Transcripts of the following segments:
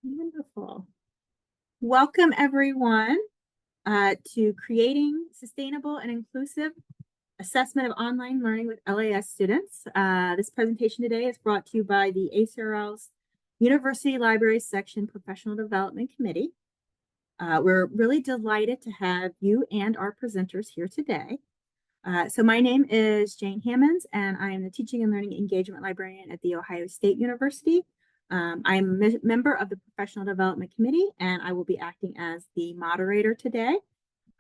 Wonderful. Welcome, everyone, to Creating Sustainable and Inclusive Assessment of Online Learning with LIS Students. This presentation today is brought to you by the ACRL's University Libraries Section Professional Development Committee. We're really delighted to have you and our presenters here today. So my name is Jane Hammonds, and I am the Teaching and Learning Engagement Librarian at The Ohio State University. I am a member of the Professional Development Committee, and I will be acting as the moderator today.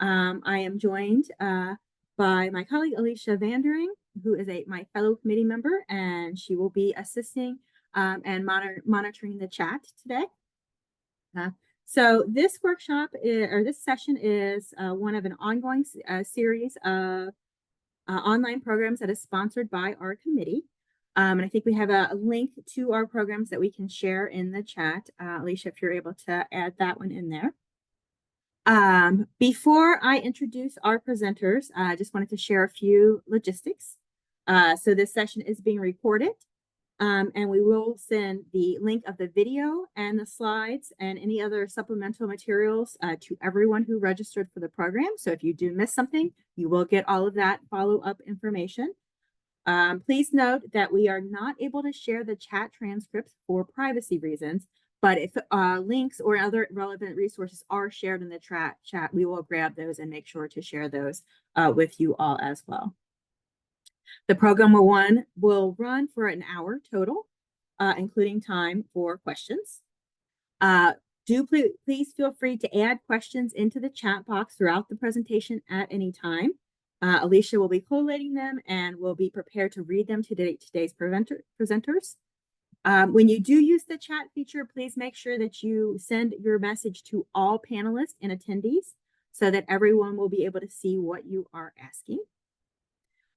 I am joined by my colleague, Alicia Vandering, who is my fellow committee member, and she will be assisting and monitoring the chat today. So this workshop this session is one of an ongoing series of online programs that is sponsored by our committee. And I think we have a link to our programs that we can share in the chat. Alicia, if you're able to add that one in there. Before I introduce our presenters, I just wanted to share a few logistics. So this session is being recorded, and we will send the link of the video and the slides and any other supplemental materials to everyone who registered for the program. So if you do miss something, you will get all of that follow-up information. Please note that we are not able to share the chat transcripts for privacy reasons, but if links or other relevant resources are shared in the chat, we will grab those and make sure to share those with you all as well. The program will run for an hour total, including time for questions. Please feel free to add questions into the chat box throughout the presentation at any time. Alicia will be collating them and will be prepared to read them to today's presenters. When you do use the chat feature, please make sure that you send your message to all panelists and attendees so that everyone will be able to see what you are asking.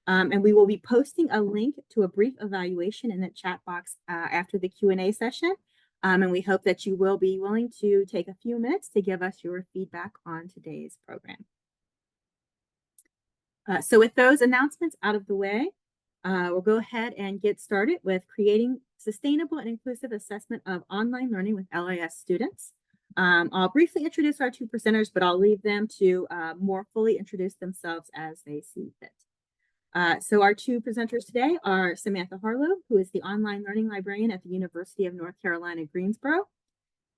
And we will be posting a link to a brief evaluation in the chat box after the Q&A session. And we hope that you will be willing to take a few minutes to give us your feedback on today's program. So with those announcements out of the way, we'll go ahead and get started with creating sustainable and inclusive assessment of online learning with LIS students. I'll briefly introduce our two presenters, but I'll leave them to more fully introduce themselves as they see fit. So our two presenters today are Samatha Harlow, who is the online learning librarian at the University of North Carolina, Greensboro,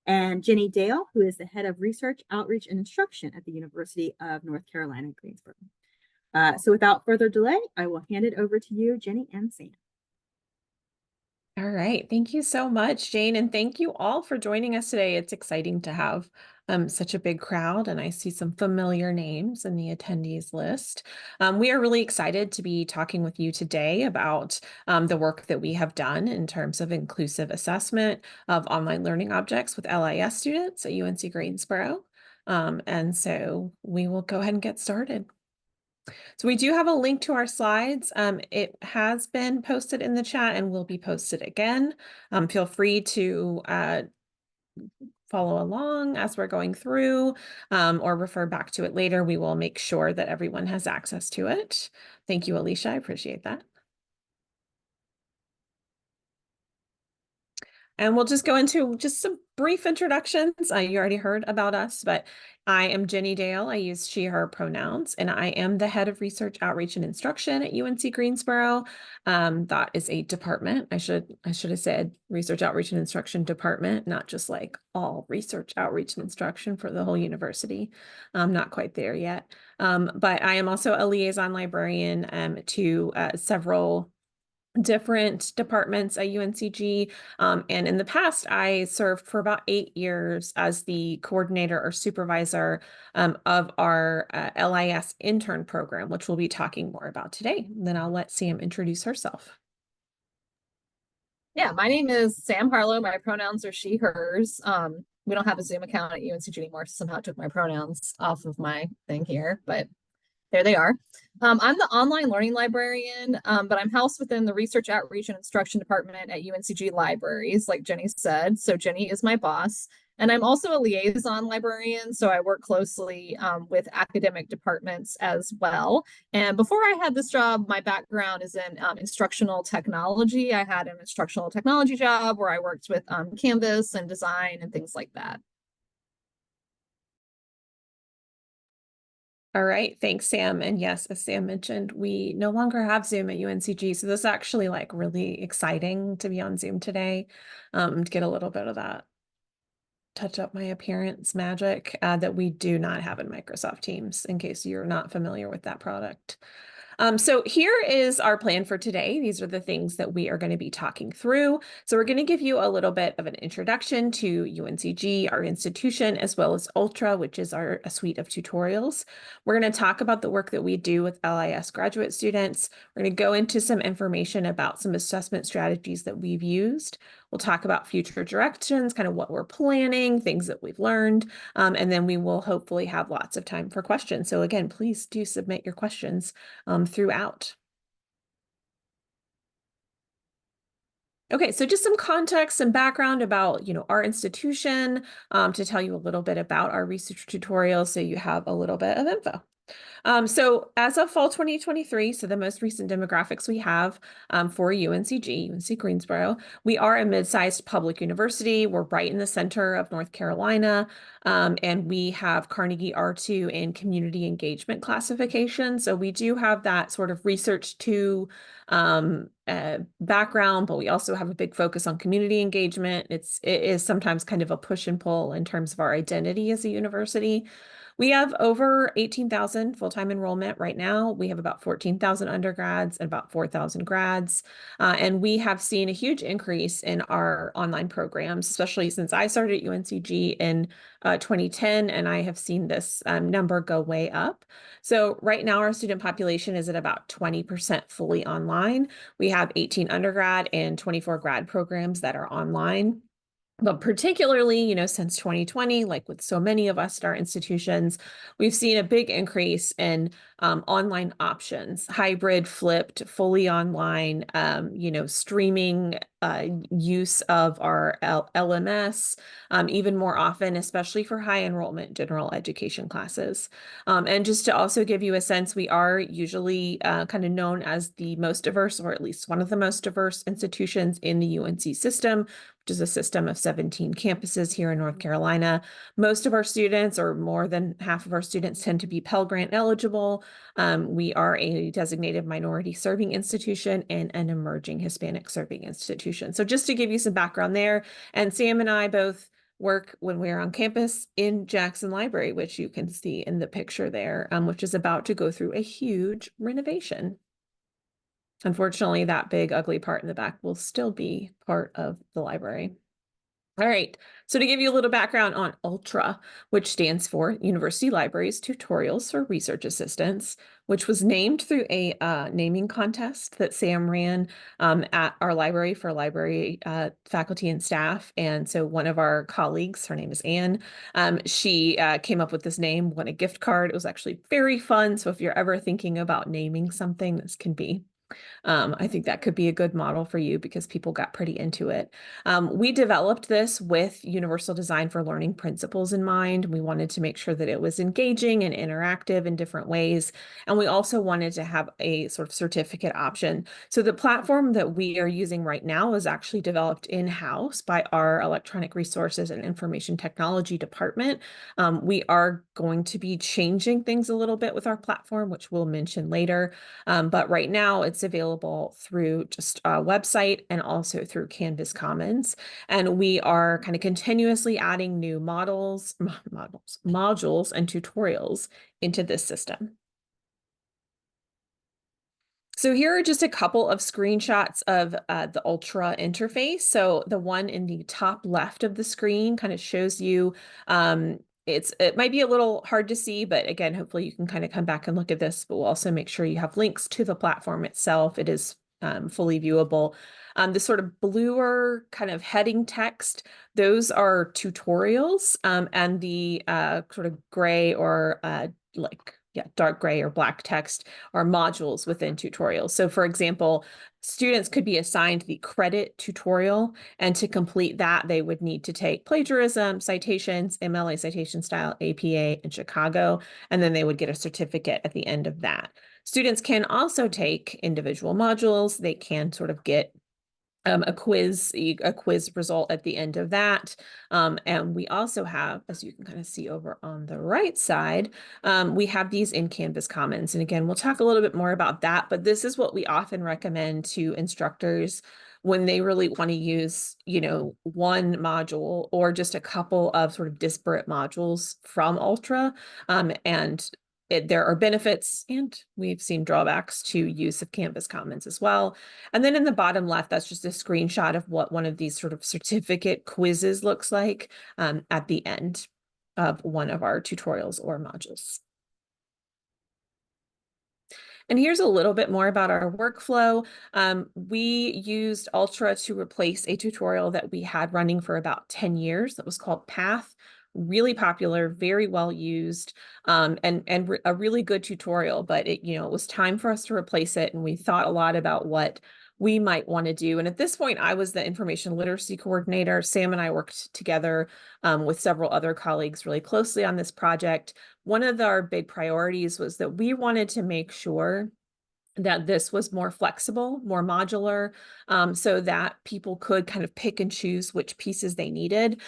and Jenny Dale, who is the head of research, outreach, and instruction at the University of North Carolina, Greensboro. So without further delay, I will hand it over to you, Jenny and Sam. All right. Thank you so much, Jane. And thank you all for joining us today. It's exciting to have such a big crowd, and I see some familiar names in the attendees list. We are really excited to be talking with you today about the work that we have done in terms of inclusive assessment of online learning objects with LIS students at UNC Greensboro. And so we will go ahead and get started. So we do have a link to our slides. It has been posted in the chat and will be posted again. Feel free to follow along as we're going through or refer back to it later. We will make sure that everyone has access to it. Thank you, Alicia. I appreciate that. And we'll just go into just some brief introductions. You already heard about us, but I am Jenny Dale. I use she, her pronouns, and I am the head of research, outreach, and instruction at UNC Greensboro. That is a department. I should have said research, outreach, and instruction department, not just like all research, outreach, and instruction for the whole university. I'm not quite there yet. But I am also a liaison librarian to several different departments at UNCG. And in the past, I served for about 8 years as the coordinator or supervisor of our LIS intern program, which we'll be talking more about today. And then I'll let Sam introduce herself. Yeah, my name is Sam Harlow. My pronouns are she, hers. We don't have a Zoom account at UNCG anymore, so somehow took my pronouns off of my thing here, but there they are. I'm the online learning librarian, but I'm housed within the research, outreach, and instruction department at UNCG Libraries, like Jenny said. So Jenny is my boss, And I'm also a liaison librarian, so I work closely with academic departments as well. And before I had this job, my background is in instructional technology. I had an instructional technology job where I worked with Canvas and design and things like that. All right, thanks, Sam. And yes, as Sam mentioned, we no longer have Zoom at UNCG. So this is actually like really exciting to be on Zoom today, to get a little bit of that touch up my appearance magic that we do not have in Microsoft Teams, in case you're not familiar with that product. So here is our plan for today. These are the things that we are going to be talking through. So we're going to give you a little bit of an introduction to UNCG, our institution, as well as Ultra, which is a suite of tutorials. We're going to talk about the work that we do with LIS graduate students. We're going to go into some information about some assessment strategies that we've used. We'll talk about future directions, kind of what we're planning, things that we've learned, and then we will hopefully have lots of time for questions. So again, please do submit your questions throughout. Okay, so just some context and background about, our institution, to tell you a little bit about our research tutorials so you have a little bit of info. So as of fall 2023, so the most recent demographics we have for UNCG, UNC Greensboro, we are a mid-sized public university. We're right in the center of North Carolina, and we have Carnegie R2 and community engagement classification. So we do have that sort of research to background, but we also have a big focus on community engagement. It is sometimes kind of a push and pull in terms of our identity as a university. We have over 18,000 full-time enrollment right now. We have about 14,000 undergrads and about 4,000 grads. And we have seen a huge increase in our online programs, especially since I started at UNCG in 2010, and I have seen this number go way up. So right now our student population is at about 20% fully online. We have 18 undergrad and 24 grad programs that are online. But particularly, since 2020, like with so many of us at our institutions, we've seen a big increase in online options, hybrid, flipped, fully online, streaming use of our LMS, even more often, especially for high enrollment general education classes. And just to also give you a sense, we are usually kind of known as the most diverse, or at least one of the most diverse institutions in the UNC system, which is a system of 17 campuses here in North Carolina. Most of our students, or more than half of our students, tend to be Pell Grant eligible. We are a designated minority serving institution and an emerging Hispanic serving institution. So just to give you some background there, and Sam and I both work when we're on campus in Jackson Library, which you can see in the picture there, which is about to go through a huge renovation. Unfortunately, that big ugly part in the back will still be part of the library. All right, so to give you a little background on ULTRA, which stands for University Libraries Tutorials for Research Assistants, which was named through a naming contest that Sam ran at our library for library faculty and staff. And so one of our colleagues, her name is Anne, she came up with this name, won a gift card. It was actually very fun. So if you're ever thinking about naming something, this can be. I think that could be a good model for you because people got pretty into it. We developed this with universal design for learning principles in mind. We wanted to make sure that it was engaging and interactive in different ways. And we also wanted to have a sort of certificate option. So the platform that we are using right now is actually developed in-house by our electronic resources and information technology department. We are going to be changing things a little bit with our platform, which we'll mention later. But right now it's available through just a website and also through Canvas Commons. And we are kind of continuously adding new modules and tutorials into this system. So here are just a couple of screenshots of the Ultra interface. So the one in the top left of the screen kind of shows you, it might be a little hard to see, but again, hopefully you can kind of come back and look at this, but we'll also make sure you have links to the platform itself. It is fully viewable. The sort of bluer kind of heading text, those are tutorials, and the sort of gray or like dark gray or black text are modules within tutorials. So for example, students could be assigned the credit tutorial, and to complete that, they would need to take plagiarism, citations, MLA citation style, APA, and Chicago, and then they would get a certificate at the end of that. Students can also take individual modules. They can sort of get a quiz result at the end of that. And we also have, as you can kind of see over on the right side, we have these in Canvas Commons. And again, we'll talk a little bit more about that, but this is what we often recommend to instructors when they really want to use, one module or just a couple of sort of disparate modules from Ultra. And there are benefits, and we've seen drawbacks to use of Canvas Commons as well. And then in the bottom left, that's just a screenshot of what one of these sort of certificate quizzes looks like at the end of one of our tutorials or modules. And here's a little bit more about our workflow. We used Ultra to replace a tutorial that we had running for about 10 years that was called Path. Really popular, very well used, and a really good tutorial, but it was time for us to replace it, and we thought a lot about what we might want to do. And at this point, I was the information literacy coordinator. Sam and I worked together with several other colleagues really closely on this project. One of our big priorities was that we wanted to make sure that this was more flexible, more modular, so that people could kind of pick and choose which pieces they needed.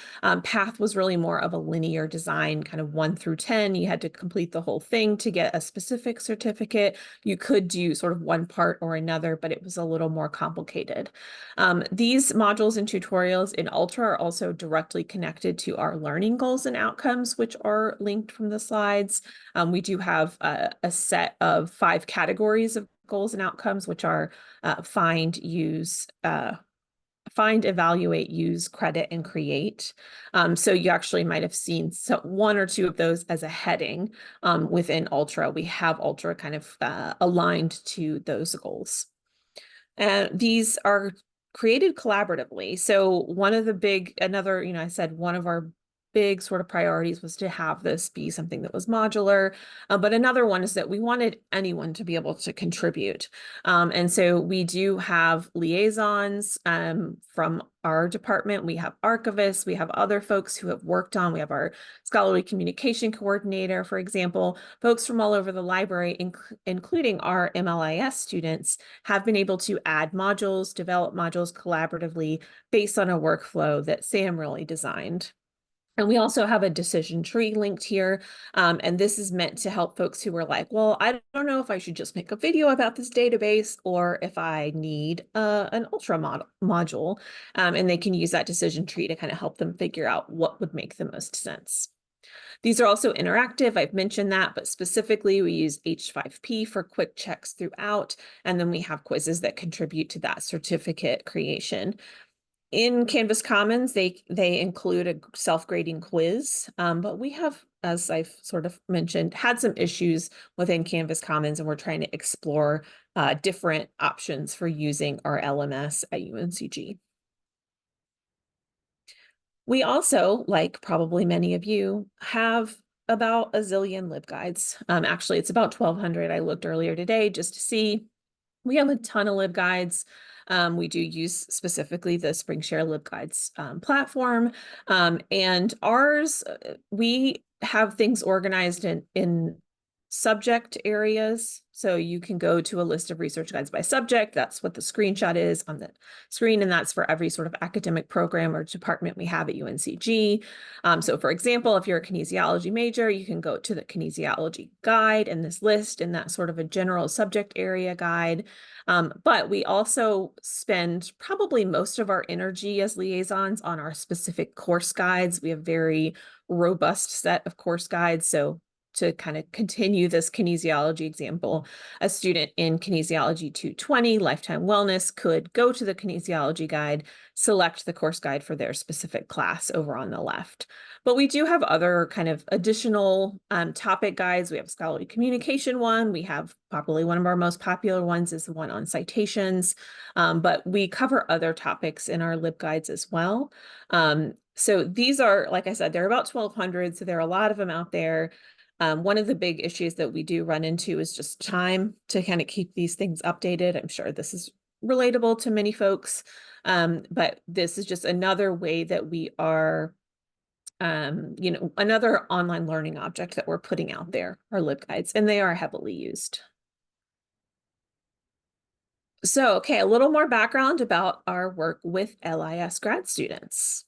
Path was really more of a linear design, kind of 1 through 10. You had to complete the whole thing to get a specific certificate. You could do sort of one part or another, but it was a little more complicated. These modules and tutorials in Ultra are also directly connected to our learning goals and outcomes, which are linked from the slides. We do have a set of 5 categories of goals and outcomes, which are find, evaluate, use, credit, and create. So you actually might have seen one or two of those as a heading within Ultra. We have Ultra kind of aligned to those goals. These are created collaboratively. So one of the I said one of our big sort of priorities was to have this be something that was modular, but another one is that we wanted anyone to be able to contribute. And so we do have liaisons from our department. We have archivists, we have other folks who have worked on, we have our scholarly communication coordinator, for example. Folks from all over the library, including our MLIS students, have been able to add modules, develop modules collaboratively based on a workflow that Sam really designed. And we also have a decision tree linked here. And this is meant to help folks who are like, well, I don't know if I should just make a video about this database or if I need an Ultra module. And they can use that decision tree to kind of help them figure out what would make the most sense. These are also interactive. I've mentioned that, but specifically we use H5P for quick checks throughout. And then we have quizzes that contribute to that certificate creation. In Canvas Commons, they include a self-grading quiz, but we have, as I've sort of mentioned, had some issues within Canvas Commons, and we're trying to explore different options for using our LMS at UNCG. We also, like probably many of you, have about a zillion LibGuides. Actually, it's about 1,200. I looked earlier today just to see. We have a ton of LibGuides. We do use specifically the SpringShare LibGuides platform. And ours, we have things organized in subject areas. So you can go to a list of research guides by subject. That's what the screenshot is on the screen. And that's for every sort of academic program or department we have at UNCG. So for example, if you're a kinesiology major, you can go to the kinesiology guide in this list, and that's sort of a general subject area guide. But we also spend probably most of our energy as liaisons on our specific course guides. We have a very robust set of course guides. So to kind of continue this kinesiology example, a student in Kinesiology 220, Lifetime Wellness, could go to the kinesiology guide, select the course guide for their specific class over on the left. But we do have other kind of additional topic guides. We have a scholarly communication one. We have probably one of our most popular ones is the one on citations, but we cover other topics in our LibGuides as well. So these are, like I said, there are about 1,200, so there are a lot of them out there. One of the big issues that we do run into is just time to kind of keep these things updated. I'm sure this is relatable to many folks, but this is just another way that we are, another online learning object that we're putting out there, our LibGuides, and they are heavily used. So, okay, a little more background about our work with LIS grad students.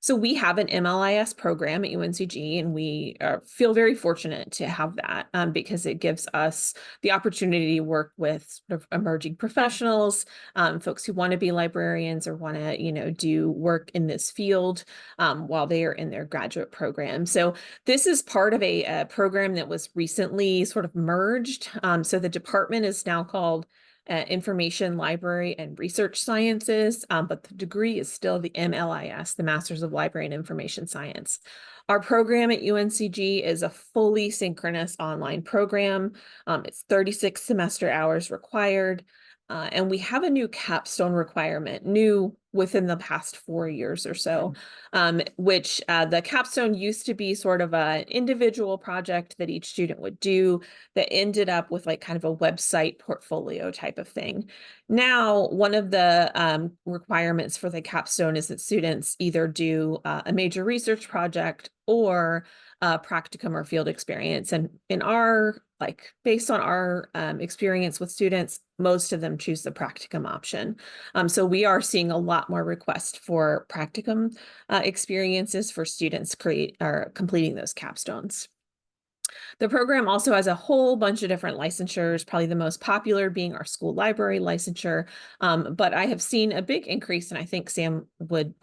So we have an MLIS program at UNCG, and we feel very fortunate to have that because it gives us the opportunity to work with sort of emerging professionals, folks who want to be librarians or want to, do work in this field while they are in their graduate program. So this is part of a program that was recently sort of merged. So the department is now called Information Library and Research Sciences, but the degree is still the MLIS, the Masters of Library and Information Science. Our program at UNCG is a fully synchronous online program. It's 36 semester hours required. And we have a new capstone requirement, new within the past 4 years or so, which the capstone used to be sort of an individual project that each student would do that ended up with like kind of a website portfolio type of thing. Now, one of the requirements for the capstone is that students either do a major research project or practicum or field experience. And in our, based on our experience with students, most of them choose the practicum option. So we are seeing a lot more requests for practicum experiences for students completing those capstones. The program also has a whole bunch of different licensures, probably the most popular being our school library licensure. But I have seen a big increase, and I think Sam would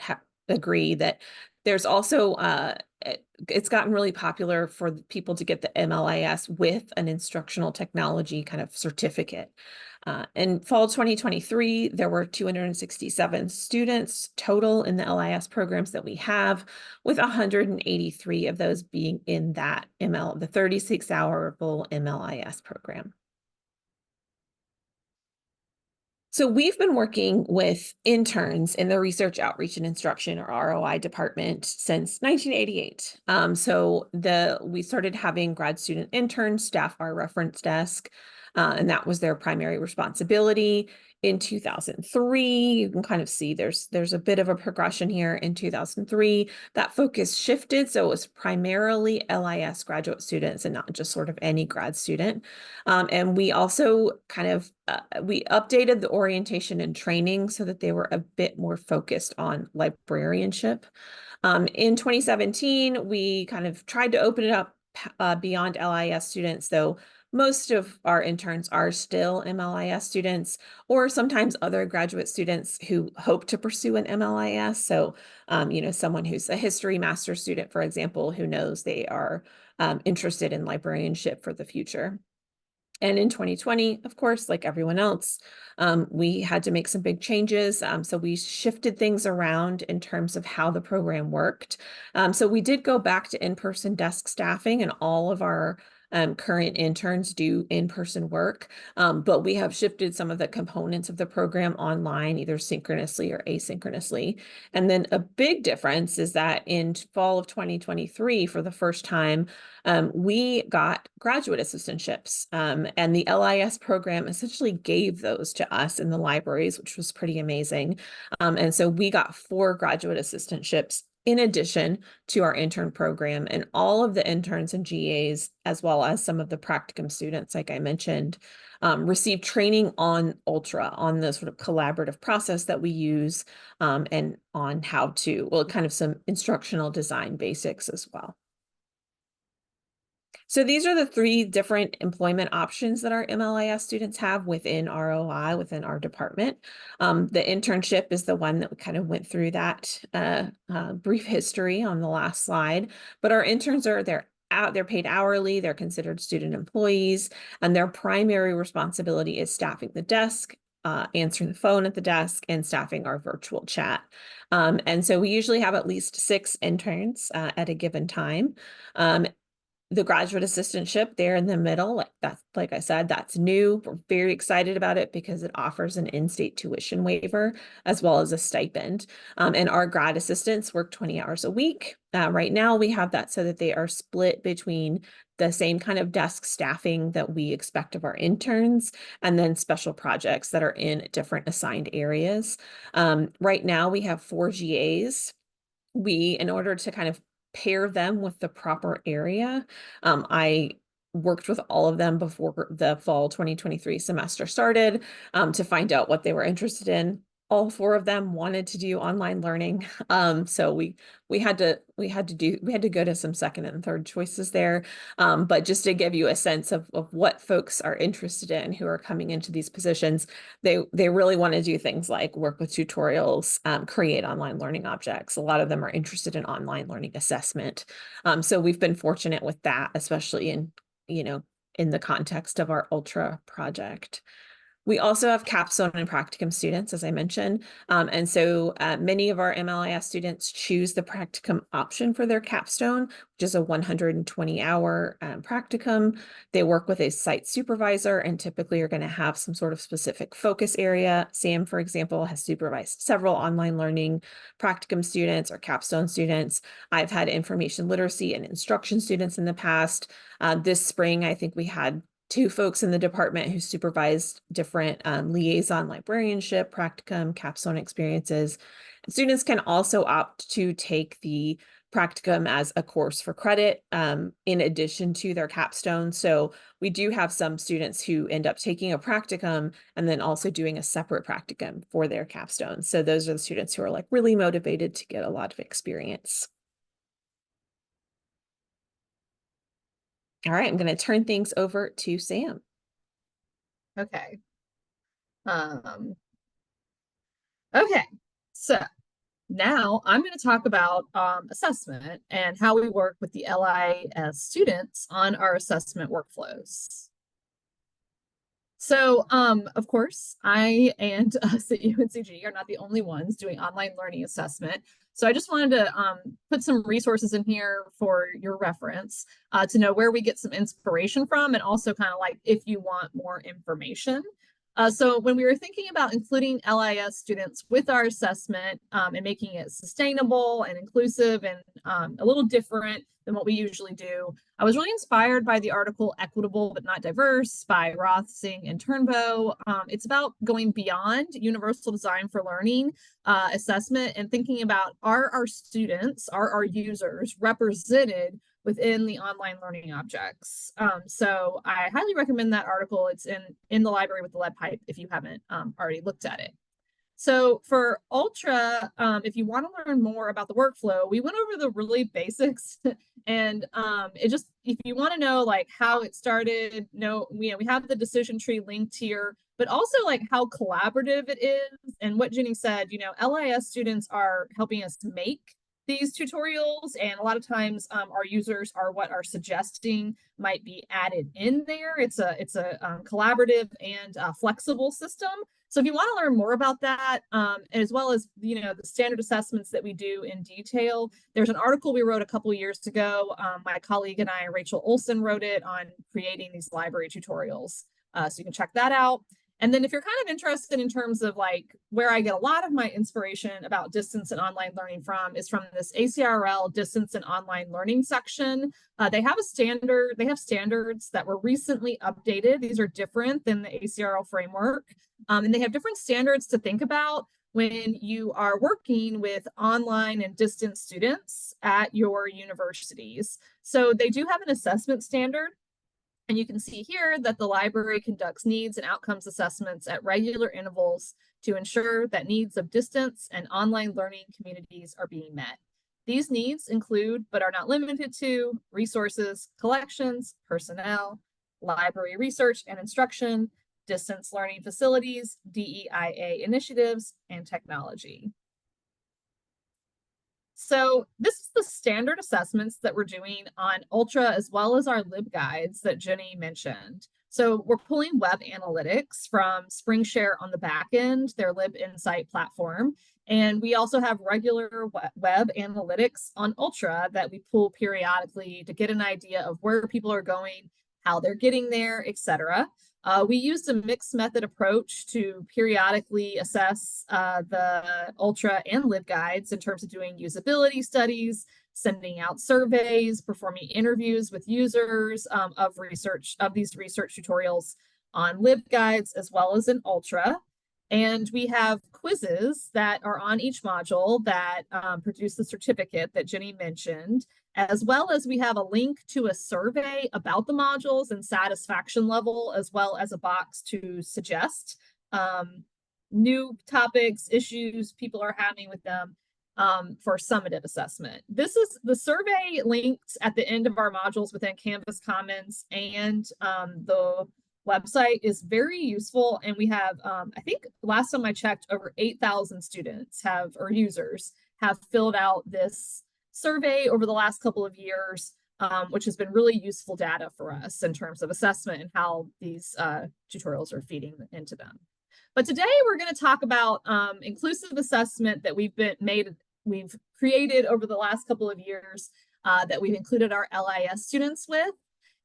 agree that there's also, it's gotten really popular for people to get the MLIS with an instructional technology kind of certificate. In fall 2023, there were 267 students total in the LIS programs that we have, with 183 of those being in that the 36-hour MLIS program. So we've been working with interns in the Research Outreach and Instruction, or ROI department, since 1988. We started having grad student interns staff our reference desk, and that was their primary responsibility. In 2003, you can kind of see there's a bit of a progression here. In 2003, that focus shifted, so it was primarily LIS graduate students and not just sort of any grad student. And we also kind of we updated the orientation and training so that they were a bit more focused on librarianship. In 2017, we kind of tried to open it up beyond LIS students, though most of our interns are still MLIS students, or sometimes other graduate students who hope to pursue an MLIS. So, someone who's a history master's student, for example, who knows they are interested in librarianship for the future. And in 2020, of course, like everyone else, we had to make some big changes. So we shifted things around in terms of how the program worked. So we did go back to in-person desk staffing, and all of our current interns do in-person work, but we have shifted some of the components of the program online, either synchronously or asynchronously. And then a big difference is that in fall of 2023, for the first time, we got graduate assistantships, and the LIS program essentially gave those to us in the libraries, which was pretty amazing. And so we got 4 graduate assistantships in addition to our intern program, and all of the interns and GAs, as well as some of the practicum students, like I mentioned, received training on Ultra, on the sort of collaborative process that we use, and on how to, kind of some instructional design basics as well. So these are the 3 different employment options that our MLIS students have within ROI, within our department. The internship is the one that we kind of went through that brief history on the last slide, but our interns they're paid hourly, they're considered student employees, and their primary responsibility is staffing the desk, answering the phone at the desk, and staffing our virtual chat. And so we usually have at least 6 interns at a given time. the graduate assistantship there in the middle, like I said, that's new. We're very excited about it because it offers an in-state tuition waiver as well as a stipend. And our grad assistants work 20 hours a week. Right now, we have that so that they are split between the same kind of desk staffing that we expect of our interns, and then special projects that are in different assigned areas. Right now, we have 4 GAs. In order to kind of pair them with the proper area, I worked with all of them before the fall 2023 semester started, to find out what they were interested in. All 4 of them wanted to do online learning. So we had to go to some second and third choices there. But just to give you a sense of what folks are interested in who are coming into these positions, they really want to do things like work with tutorials, create online learning objects. A lot of them are interested in online learning assessment. So we've been fortunate with that, especially in the context of our Ultra project. We also have capstone and practicum students, as I mentioned. And so many of our MLIS students choose the practicum option for their capstone, which is a 120-hour practicum. They work with a site supervisor and typically are going to have some sort of specific focus area. Sam, for example, has supervised several online learning practicum students or capstone students. I've had information literacy and instruction students in the past. This spring, I think we had 2 folks in the department who supervised different liaison librarianship, practicum, capstone experiences. Students can also opt to take the practicum as a course for credit in addition to their capstone. So we do have some students who end up taking a practicum and then also doing a separate practicum for their capstone. So those are the students who are like really motivated to get a lot of experience. All right, I'm going to turn things over to Sam. Okay. Okay, so now I'm going to talk about assessment and how we work with the LIS students on our assessment workflows. So, of course, I and us at UNCG are not the only ones doing online learning assessment. So I just wanted to put some resources in here for your reference to know where we get some inspiration from, and also kind of like if you want more information. So when we were thinking about including LIS students with our assessment and making it sustainable and inclusive and a little different than what we usually do, I was really inspired by the article Equitable But Not Diverse by Roth, Singh, and Turnbow. It's about going beyond universal design for learning assessment and thinking about, are our students, are our users represented within the online learning objects? So I highly recommend that article. It's in the library with the lead pipe if you haven't already looked at it. So for Ultra, if you want to learn more about the workflow, we went over the really basics and if you want to know like how it started, we have the decision tree linked here, but also like how collaborative it is. And what Jenny said, LIS students are helping us make these tutorials, and a lot of times our users are what are suggesting might be added in there. It's a collaborative and flexible system. So if you want to learn more about that, as well as the standard assessments that we do in detail, there's an article we wrote a couple years ago. My colleague and I, Rachel Olson, wrote it on creating these library tutorials. So you can check that out. And then if you're kind of interested in terms of like where I get a lot of my inspiration about distance and online learning from is from this ACRL distance and online learning section. They have standards that were recently updated. These are different than the ACRL framework. And they have different standards to think about when you are working with online and distance students at your universities. So they do have an assessment standard. And you can see here that the library conducts needs and outcomes assessments at regular intervals to ensure that needs of distance and online learning communities are being met. These needs include, but are not limited to, resources, collections, personnel, library research and instruction, distance learning facilities, DEIA initiatives, and technology. So this is the standard assessments that we're doing on Ultra, as well as our LibGuides that Jenny mentioned. So we're pulling web analytics from SpringShare on the back end, their Lib Insight platform. And we also have regular web analytics on Ultra that we pull periodically to get an idea of where people are going, how they're getting there, etc. We used a mixed method approach to periodically assess the Ultra and LibGuides in terms of doing usability studies, sending out surveys, performing interviews with users of these research tutorials on LibGuides as well as in Ultra. And we have quizzes that are on each module that produce the certificate that Jenny mentioned, as well as we have a link to a survey about the modules and satisfaction level, as well as a box to suggest new topics, issues people are having with them for summative assessment. This is the survey linked at the end of our modules within Canvas Commons, and the website is very useful. And we have, I think last time I checked, over 8,000 students or users have filled out this survey over the last couple of years, which has been really useful data for us in terms of assessment and how these tutorials are feeding into them. But today we're going to talk about inclusive assessment that we've created over the last couple of years that we've included our LIS students with.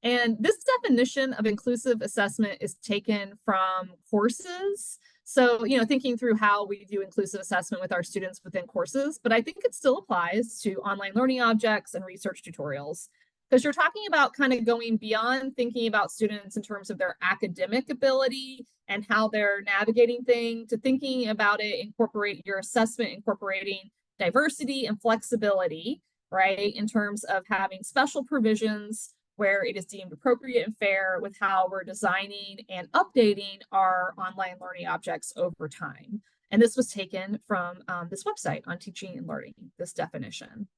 And this definition of inclusive assessment is taken from courses. So, thinking through how we do inclusive assessment with our students within courses, but I think it still applies to online learning objects and research tutorials, because you're talking about kind of going beyond thinking about students in terms of their academic ability and how they're navigating things to thinking about it, incorporate your assessment, incorporating diversity and flexibility, right? In terms of having special provisions where it is deemed appropriate and fair with how we're designing and updating our online learning objects over time. And this was taken from this website on teaching and learning, this definition.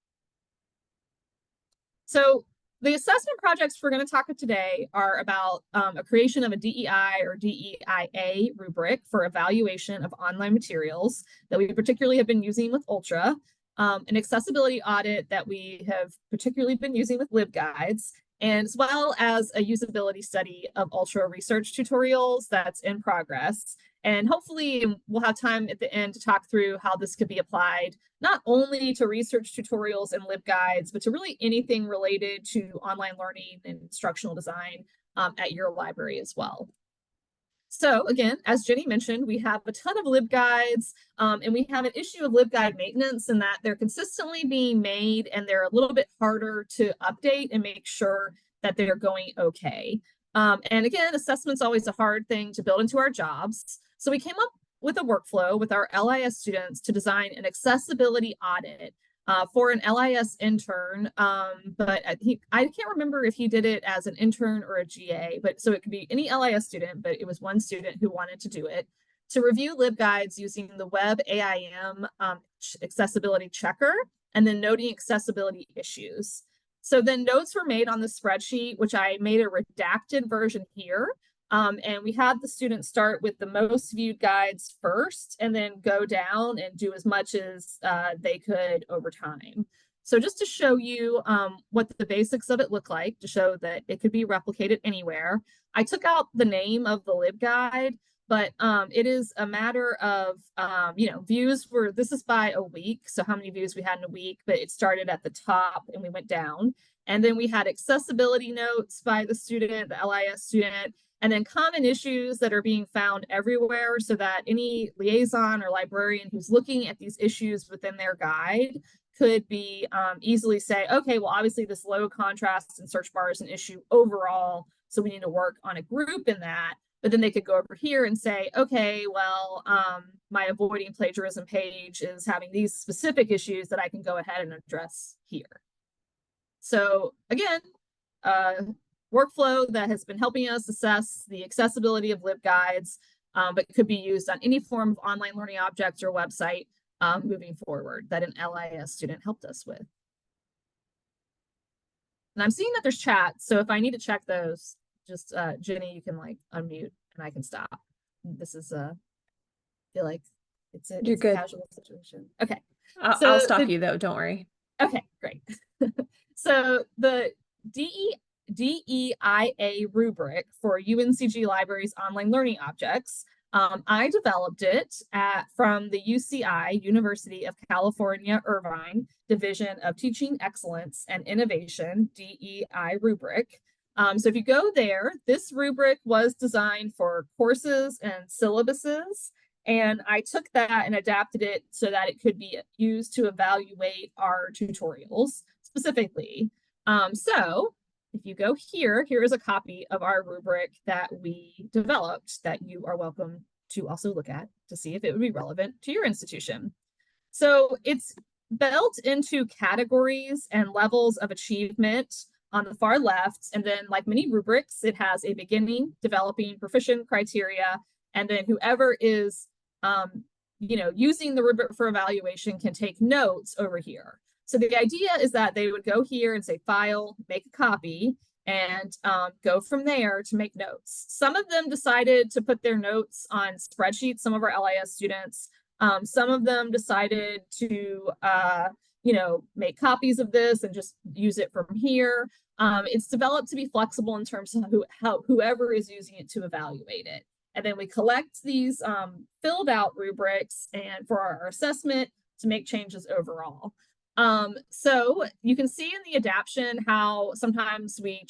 So the assessment projects we're going to talk about today are about a creation of a DEI or DEIA rubric for evaluation of online materials that we particularly have been using with Ultra, an accessibility audit that we have particularly been using with LibGuides, and as well as a usability study of Ultra research tutorials that's in progress. And hopefully we'll have time at the end to talk through how this could be applied, not only to research tutorials and LibGuides, but to really anything related to online learning and instructional design at your library as well. So again, as Jenny mentioned, we have a ton of LibGuides, and we have an issue of LibGuide maintenance in that they're consistently being made and they're a little bit harder to update and make sure that they're going okay. And again, assessment's always a hard thing to build into our jobs. So we came up with a workflow with our LIS students to design an accessibility audit for an LIS intern, but I can't remember if he did it as an intern or a GA, but so it could be any LIS student, but it was one student who wanted to do it, to review LibGuides using the Web AIM accessibility checker, and then noting accessibility issues. So then notes were made on the spreadsheet, which I made a redacted version here. And we had the students start with the most viewed guides first, and then go down and do as much as they could over time. So just to show you what the basics of it look like, to show that it could be replicated anywhere, I took out the name of the LibGuide, but it is a matter of, views this is by a week. So how many views we had in a week, but it started at the top and we went down. And then we had accessibility notes by the student, the LIS student, and then common issues that are being found everywhere, so that any liaison or librarian who's looking at these issues within their guide could be easily say, okay, well, obviously this low contrast and search bar is an issue overall, so we need to work on a group in that. But then they could go over here and say, okay, well, my avoiding plagiarism page is having these specific issues that I can go ahead and address here. So again, workflow that has been helping us assess the accessibility of LibGuides, but could be used on any form of online learning object or website moving forward that an LIS student helped us with. And I'm seeing that there's chat, so if I need to check those, just Jenny, you can like unmute and I can stop. This is feel like it's a casual situation. Okay. I'll stop you though, don't worry. Okay, great. So the DEI DEIA rubric for UNCG Libraries online learning objects. I developed it from the UCI, University of California, Irvine, Division of Teaching Excellence and Innovation, DEI rubric. So if you go there, this rubric was designed for courses and syllabuses, and I took that and adapted it so that it could be used to evaluate our tutorials specifically. So if you go here, here is a copy of our rubric that we developed that you are welcome to also look at to see if it would be relevant to your institution. So it's built into categories and levels of achievement on the far left. And then, like many rubrics, it has a beginning, developing, proficient criteria. And then whoever is using the rubric for evaluation can take notes over here. So the idea is that they would go here and say file, make a copy, and go from there to make notes. Some of them decided to put their notes on spreadsheets, some of our LIS students. Some of them decided to make copies of this and just use it from here. It's developed to be flexible in terms of whoever is using it to evaluate it. And then we collect these filled out rubrics and for our assessment to make changes overall. So you can see in the adaption how sometimes we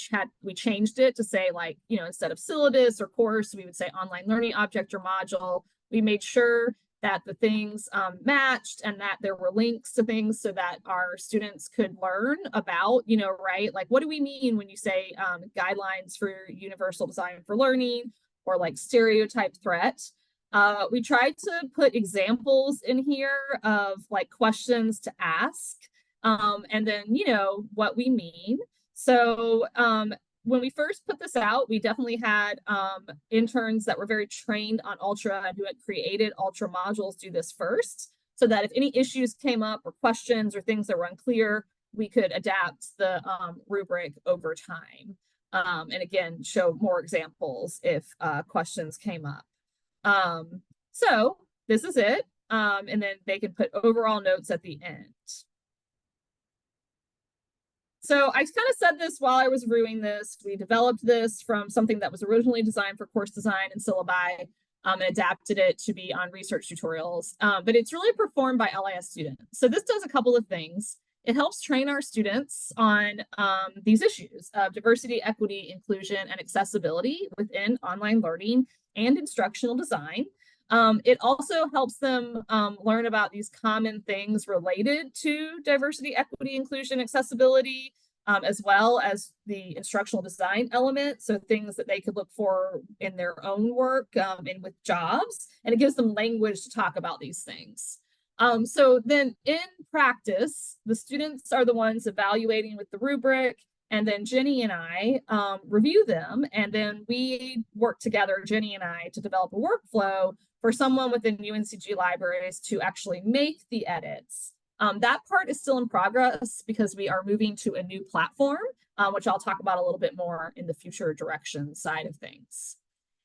changed it to say, like, instead of syllabus or course, we would say online learning object or module. We made sure that the things matched and that there were links to things so that our students could learn about, right? Like, what do we mean when you say guidelines for universal design for learning or like stereotype threat? We tried to put examples in here of like questions to ask and then, what we mean. So when we first put this out, we definitely had interns that were very trained on Ultra and who had created Ultra modules do this first, so that if any issues came up or questions or things that were unclear, we could adapt the rubric over time. And again, show more examples if questions came up. So this is it. And then they can put overall notes at the end. So I kind of said this while I was reviewing this. We developed this from something that was originally designed for course design and syllabi and adapted it to be on research tutorials. But it's really performed by LIS students. So this does a couple of things. It helps train our students on these issues of diversity, equity, inclusion, and accessibility within online learning and instructional design. It also helps them learn about these common things related to diversity, equity, inclusion, accessibility, as well as the instructional design element. So things that they could look for in their own work and with jobs, and it gives them language to talk about these things. So then in practice, the students are the ones evaluating with the rubric, and then Jenny and I review them, and then we work together, Jenny and I, to develop a workflow for someone within UNCG Libraries to actually make the edits. That part is still in progress because we are moving to a new platform, which I'll talk about a little bit more in the future direction side of things.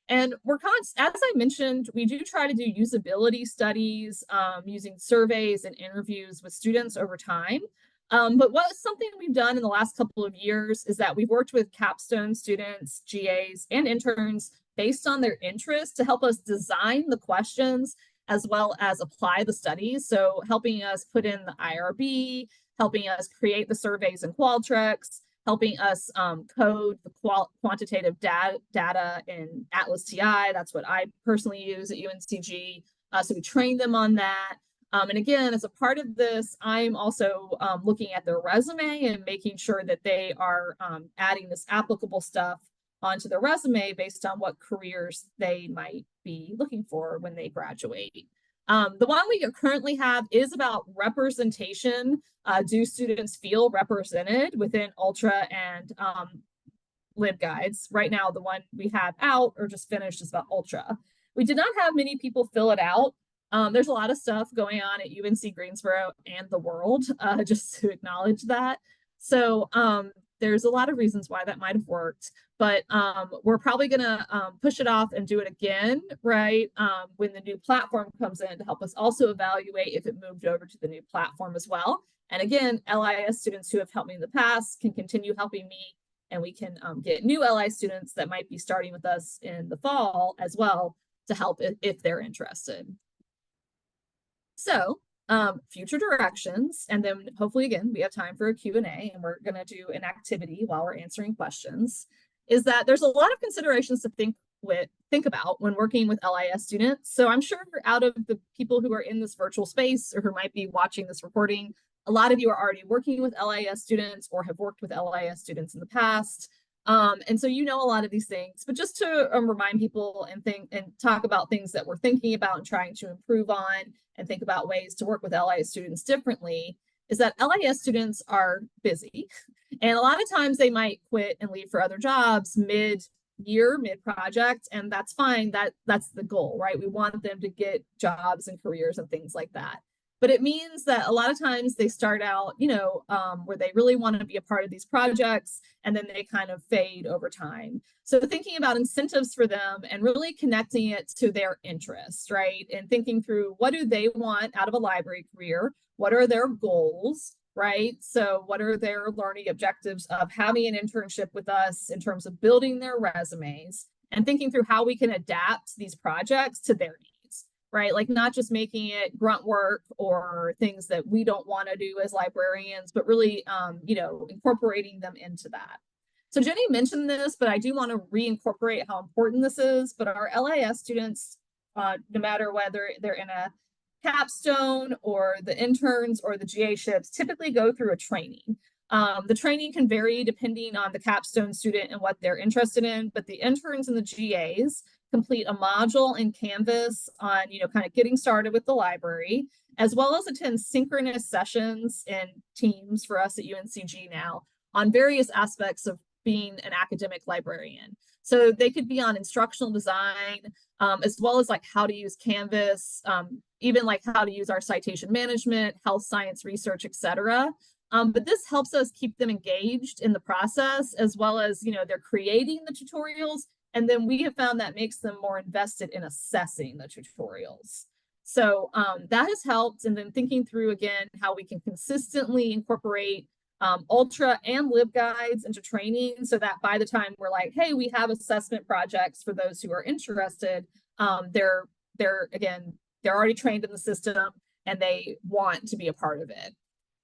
And as I mentioned, we do try to do usability studies using surveys and interviews with students over time. But something we've done in the last couple of years is that we've worked with capstone students, GAs, and interns based on their interest to help us design the questions as well as apply the studies. So helping us put in the IRB, helping us create the surveys in Qualtrics, helping us code the quantitative data in Atlas TI. That's what I personally use at UNCG. So we train them on that. And again, as a part of this, I'm also looking at their resume and making sure that they are adding this applicable stuff onto their resume based on what careers they might be looking for when they graduate. The one we currently have is about representation. Do students feel represented within Ultra and LibGuides? Right now, the one we have out or just finished is about Ultra. We did not have many people fill it out. There's a lot of stuff going on at UNC Greensboro and the world, just to acknowledge that. So there's a lot of reasons why that might have worked, but we're probably gonna push it off and do it again, right? When the new platform comes in to help us also evaluate if it moved over to the new platform as well. And again, LIS students who have helped me in the past can continue helping me and we can get new LI students that might be starting with us in the fall as well to help if they're interested. So future directions, and then hopefully again we have time for a Q&A, and we're going to do an activity while we're answering questions, is that there's a lot of considerations to think about when working with LIS students. So I'm sure out of the people who are in this virtual space or who might be watching this recording, a lot of you are already working with LIS students or have worked with LIS students in the past. And so you know a lot of these things, but just to remind people and talk about things that we're thinking about and trying to improve on and think about ways to work with LIS students differently, is that LIS students are busy. And a lot of times they might quit and leave for other jobs mid-year, mid-project, and that's fine. That's the goal, right? We want them to get jobs and careers and things like that. But it means that a lot of times they start out, where they really want to be a part of these projects, and then they kind of fade over time. So thinking about incentives for them and really connecting it to their interests, right? And thinking through, what do they want out of a library career? What are their goals, right? So what are their learning objectives of having an internship with us in terms of building their resumes, and thinking through how we can adapt these projects to their needs. Right? Like not just making it grunt work or things that we don't want to do as librarians, but really, incorporating them into that. So Jenny mentioned this, but I do want to reincorporate how important this is. But our LIS students, no matter whether they're in a capstone or the interns or the GA ships, typically go through a training. The training can vary depending on the capstone student and what they're interested in, but the interns and the GAs complete a module in Canvas on, kind of getting started with the library, as well as attend synchronous sessions in teams for us at UNCG now on various aspects of being an academic librarian. So they could be on instructional design, as well as like how to use Canvas, even like how to use our citation management, health science research, etc. But this helps us keep them engaged in the process, as well as, they're creating the tutorials. And then we have found that makes them more invested in assessing the tutorials. So that has helped. And then thinking through, again, how we can consistently incorporate Ultra and LibGuides into training, so that by the time we're like, hey, we have assessment projects for those who are interested, they're already trained in the system and they want to be a part of it.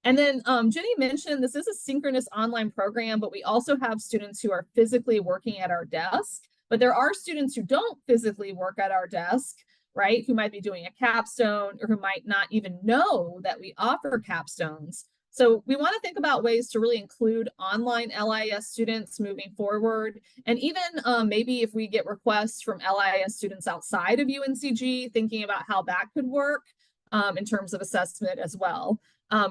And then Jenny mentioned this is a synchronous online program, but we also have students who are physically working at our desk. But there are students who don't physically work at our desk, right? Who might be doing a capstone or who might not even know that we offer capstones. So we want to think about ways to really include online LIS students moving forward. And even maybe if we get requests from LIS students outside of UNCG, thinking about how that could work in terms of assessment as well.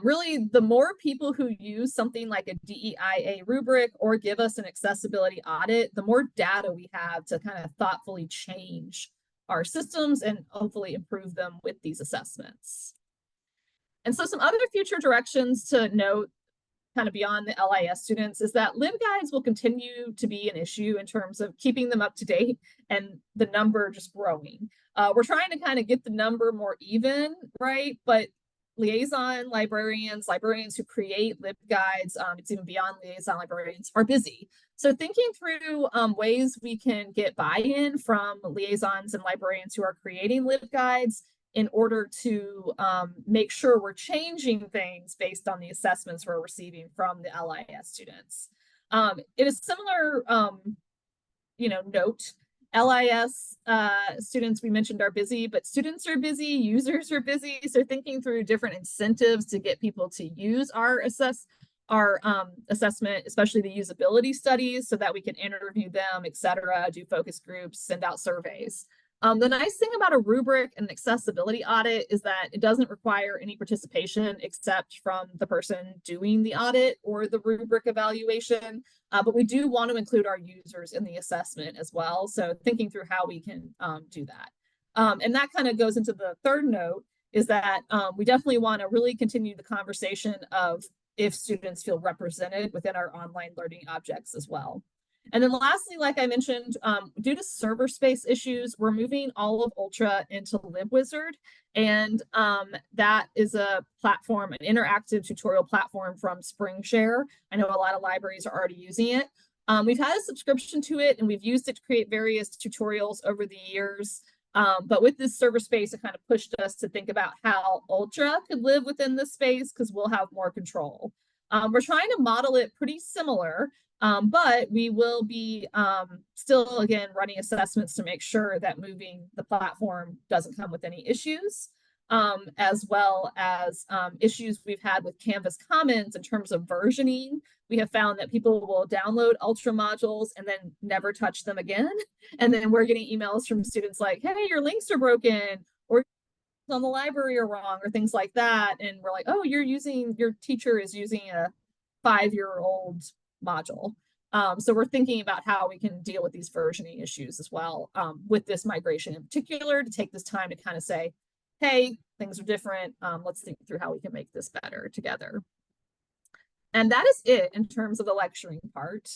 Really, the more people who use something like a DEIA rubric or give us an accessibility audit, the more data we have to kind of thoughtfully change our systems and hopefully improve them with these assessments. And so some other future directions to note, kind of beyond the LIS students, is that LibGuides will continue to be an issue in terms of keeping them up to date and the number just growing. We're trying to kind of get the number more even, right? But liaison librarians who create LibGuides, it's even beyond liaison librarians, are busy. So thinking through ways we can get buy-in from liaisons and librarians who are creating LibGuides in order to make sure we're changing things based on the assessments we're receiving from the LIS students. It is similar, note. LIS students we mentioned are busy, but students are busy, users are busy. So thinking through different incentives to get people to use our assessment, especially the usability studies, so that we can interview them, etc., do focus groups, send out surveys. The nice thing about a rubric and accessibility audit is that it doesn't require any participation except from the person doing the audit or the rubric evaluation, but we do want to include our users in the assessment as well. So thinking through how we can do that. And that kind of goes into the third note, is that we definitely want to really continue the conversation of if students feel represented within our online learning objects as well. And then lastly, like I mentioned, due to server space issues, we're moving all of Ultra into LibWizard. And that is a platform, an interactive tutorial platform from SpringShare. I know a lot of libraries are already using it. We've had a subscription to it and we've used it to create various tutorials over the years. But with this server space, it kind of pushed us to think about how Ultra could live within this space because we'll have more control. We're trying to model it pretty similar, but we will be still, again, running assessments to make sure that moving the platform doesn't come with any issues, as well as issues we've had with Canvas Commons in terms of versioning. We have found that people will download Ultra modules and then never touch them again. And then we're getting emails from students like, hey, your links are broken, or on the library are wrong, or things like that. And we're like, oh, your teacher is using a 5-year-old module. So we're thinking about how we can deal with these versioning issues as well, with this migration in particular, to take this time to kind of say, hey, things are different. Let's think through how we can make this better together. And that is it in terms of the lecturing part.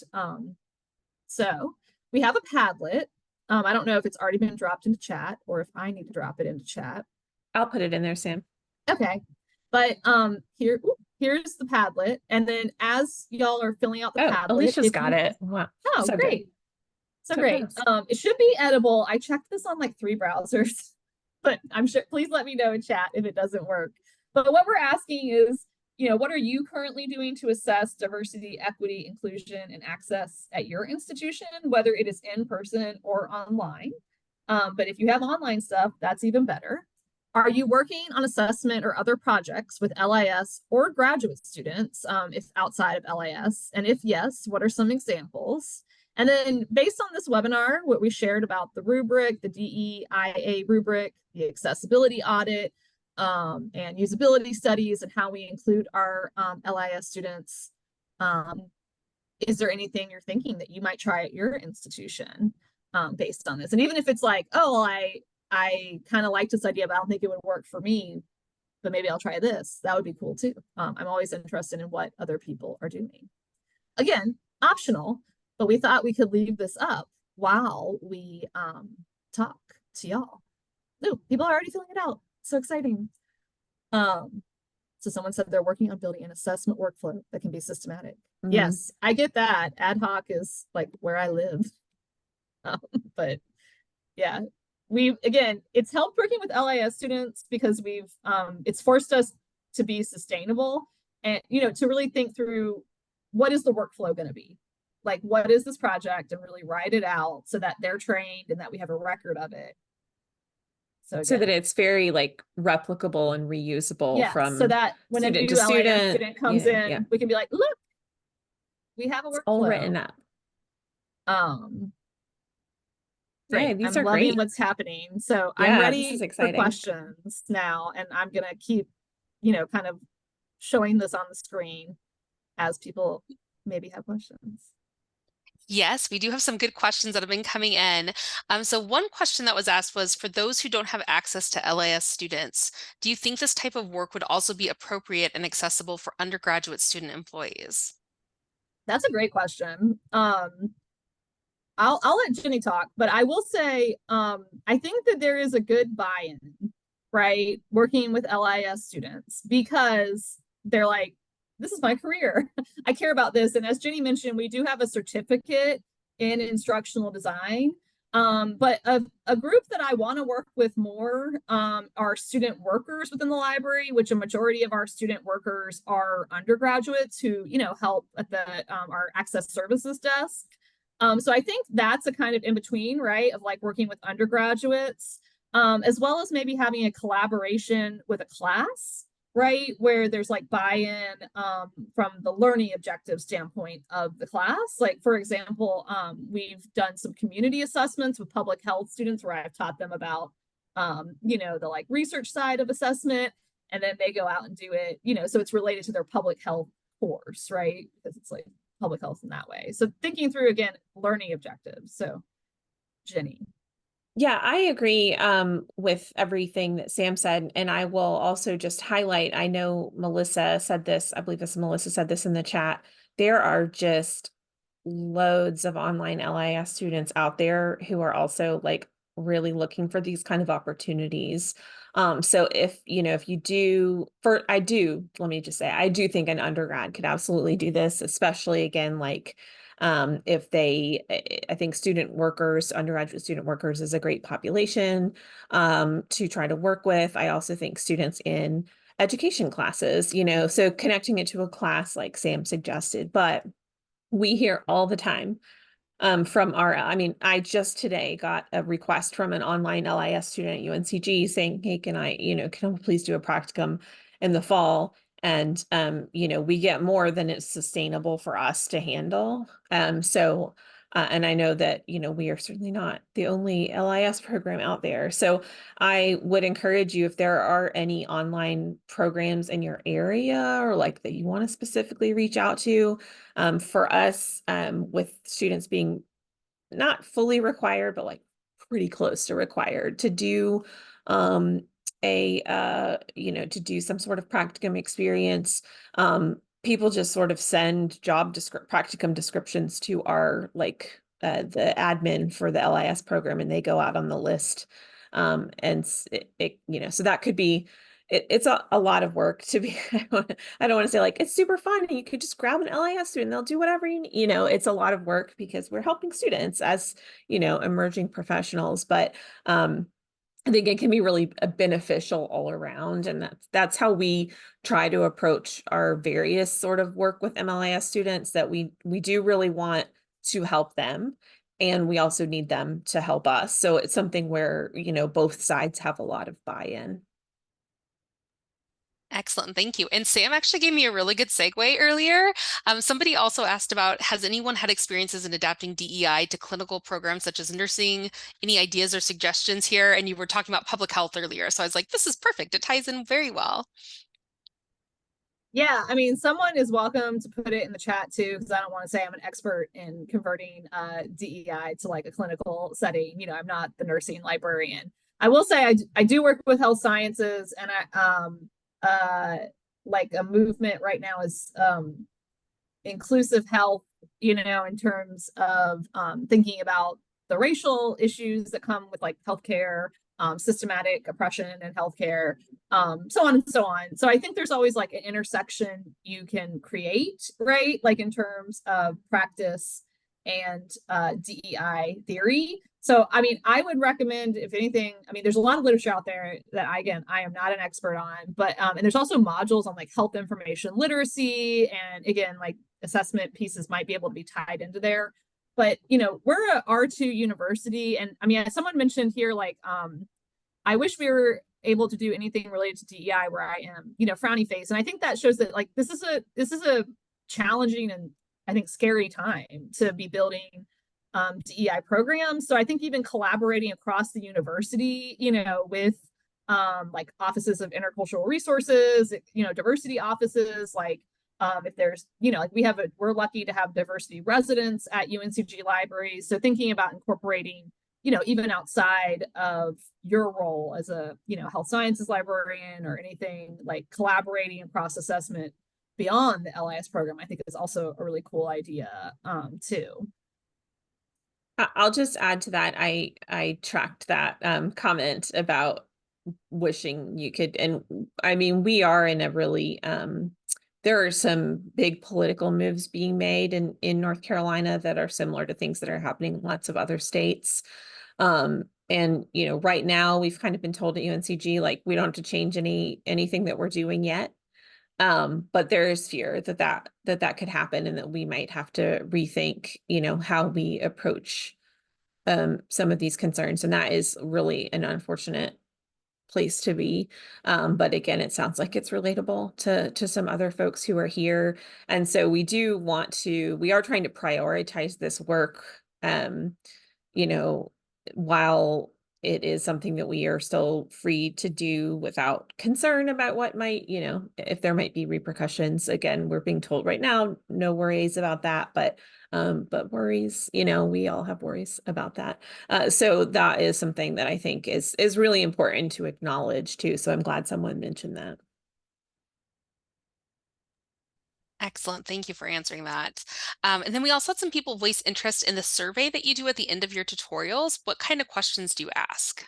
So we have a Padlet. I don't know if it's already been dropped into chat or if I need to drop it into chat. I'll put it in there, Sam. Okay. But here's the Padlet. And then as y'all are filling out the Padlet. Alicia's got it. Wow. Oh, so great. Good. So great. Fast. It should be editable. I checked this on like 3 browsers, but I'm sure, please let me know in chat if it doesn't work. But what we're asking is, what are you currently doing to assess diversity, equity, inclusion, and access at your institution, whether it is in person or online? But if you have online stuff, that's even better. Are you working on assessment or other projects with LIS or graduate students, if outside of LIS? And if yes, what are some examples? And then based on this webinar, what we shared about the rubric, the DEIA rubric, the accessibility audit, and usability studies, and how we include our LIS students, is there anything you're thinking that you might try at your institution based on this? And even if it's like, oh, I kind of like this idea, but I don't think it would work for me, but maybe I'll try this. That would be cool too. I'm always interested in what other people are doing. Again, optional, but we thought we could leave this up while we talk to y'all. Ooh, people are already filling it out. So exciting. So someone said they're working on building an assessment workflow that can be systematic. Yes, I get that. Ad hoc is like where I live. But yeah, it's helped working with LIS students because it's forced us to be sustainable and, to really think through what is the workflow going to be? Like, what is this project, and really write it out so that they're trained and that we have a record of it. So that it's very like replicable and reusable from so that when a new LIS student comes in, we can be like, look, we have a workflow. It's all written up. Great. Yeah, I'm loving what's happening. So I'm ready for questions now, and I'm gonna keep, kind of showing this on the screen as people maybe have questions. Yes, we do have some good questions that have been coming in. So one question that was asked was, for those who don't have access to LIS students, do you think this type of work would also be appropriate and accessible for undergraduate student employees? That's a great question. I'll let Jenny talk, but I will say, I think that there is a good buy-in, right? Working with LIS students, because they're like, this is my career. I care about this. And as Jenny mentioned, we do have a certificate in instructional design. But a group that I want to work with more are student workers within the library, which a majority of our student workers are undergraduates who, help at the our access services desk. So I think that's a kind of in between, right, of like working with undergraduates, as well as maybe having a collaboration with a class, right, where there's like buy-in from the learning objective standpoint of the class. Like, for example, we've done some community assessments with public health students where I've taught them about, the like research side of assessment, and then they go out and do it, so it's related to their public health course, right, because it's like public health in that way. So thinking through, again, learning objectives. So Jenny. Yeah, I agree with everything that Sam said. And I will also just highlight, I know Melissa said this, I believe Melissa said this in the chat. There are just loads of online LIS students out there who are also like really looking for these kind of opportunities. So if you do, let me just say, I do think an undergrad could absolutely do this, especially again, like If they, I think student workers, undergraduate student workers is a great population to try to work with. I also think students in education classes, so connecting it to a class like Sam suggested, but we hear all the time from I just today got a request from an online LIS student at UNCG saying, hey, can I please do a practicum in the fall? And, we get more than it's sustainable for us to handle. And I know that, we are certainly not the only LIS program out there. So I would encourage you, if there are any online programs in your area or like that you want to specifically reach out to, for us, with students being not fully required, but like pretty close to required to do to do some sort of practicum experience. People just sort of send practicum descriptions to our the admin for the LIS program, and they go out on the list. So that could be it's a lot of work to be. I don't want to say like it's super fun and you could just grab an LIS student, they'll do whatever you need. It's a lot of work because we're helping students as emerging professionals, but I think it can be really beneficial all around, and that's how we try to approach our various sort of work with MLIS students, that we do really want to help them, and we also need them to help us. So it's something where both sides have a lot of buy-in. Excellent, thank you. And Sam actually gave me a really good segue earlier. Somebody also asked about, has anyone had experiences in adapting DEI to clinical programs such as nursing? Any ideas or suggestions here? And you were talking about public health earlier, so I was like, this is perfect. It ties in very well. Yeah, I mean, someone is welcome to put it in the chat too, because I don't want to say I'm an expert in converting DEI to like a clinical setting. I'm not the nursing librarian. I will say I do work with health sciences, and like a movement right now is inclusive health, in terms of thinking about the racial issues that come with like healthcare, systematic oppression in healthcare, so on and so on. So I think there's always like an intersection you can create, right? Like in terms of practice and DEI theory. So, I mean, I would recommend, if anything, there's a lot of literature out there that I am not an expert on, but, and there's also modules on like health information literacy, and again, like assessment pieces might be able to be tied into there. But, we're a R2 university, and someone mentioned here, like, I wish we were able to do anything related to DEI where I am, frowny face. And I think that shows that like, this is a challenging and I think scary time to be building DEI programs. So I think even collaborating across the university, with like offices of intercultural resources, diversity offices, like if there's, like we're lucky to have diversity residents at UNCG libraries. So thinking about incorporating, even outside of your role as a, health sciences librarian or anything, like collaborating across assessment beyond the LIS program, I think is also a really cool idea too. I'll just add to that. I tracked that comment about wishing you could, and we are in a really there are some big political moves being made in North Carolina that are similar to things that are happening in lots of other states. And right now we've kind of been told at UNCG, like, we don't have to change anything that we're doing yet. But there is fear that could happen, and that we might have to rethink, how we approach some of these concerns. And that is really an unfortunate place to be. But again, it sounds like it's relatable to some other folks who are here. And so we are trying to prioritize this work, while it is something that we are still free to do without concern about what might, if there might be repercussions. Again, we're being told right now, no worries about that, but worries, we all have worries about that. So that is something that I think is really important to acknowledge too. So I'm glad someone mentioned that. Excellent. Thank you for answering that. And then we also had some people voice interest in the survey that you do at the end of your tutorials. What kind of questions do you ask?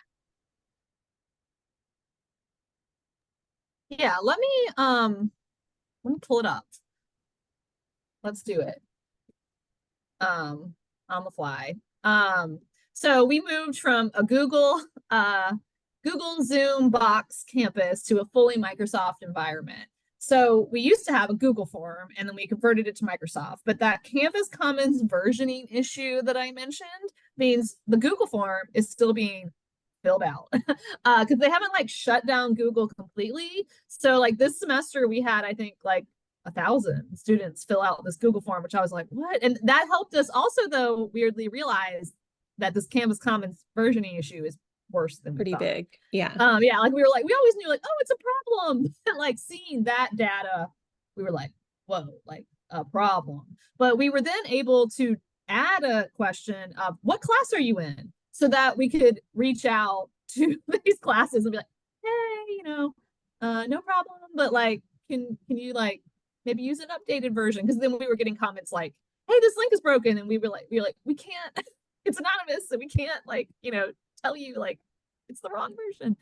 Yeah, let me pull it up. Let's do it. on the fly. So we moved from a Google Zoom Box campus to a fully Microsoft environment. So we used to have a Google form and then we converted it to Microsoft. But that Canvas Commons versioning issue that I mentioned means the Google form is still being filled out because they haven't like shut down Google completely. So like this semester we had, I think, like 1,000 students fill out this Google form, which I was like, what? And that helped us also, though, weirdly realize that this Canvas Commons versioning issue is worse than Pretty big. Yeah. Yeah, like we were like, we always knew like, oh, it's a problem. And like seeing that data, we were like, whoa, like a problem. But we were then able to add a question of what class are you in? So that we could reach out to these classes and be like, hey, you know, no problem, but like, can you like maybe use an updated version? Because then we were getting comments like, hey, this link is broken. And we were like, we can't, it's anonymous, so we can't like, you know, tell you like it's the wrong version.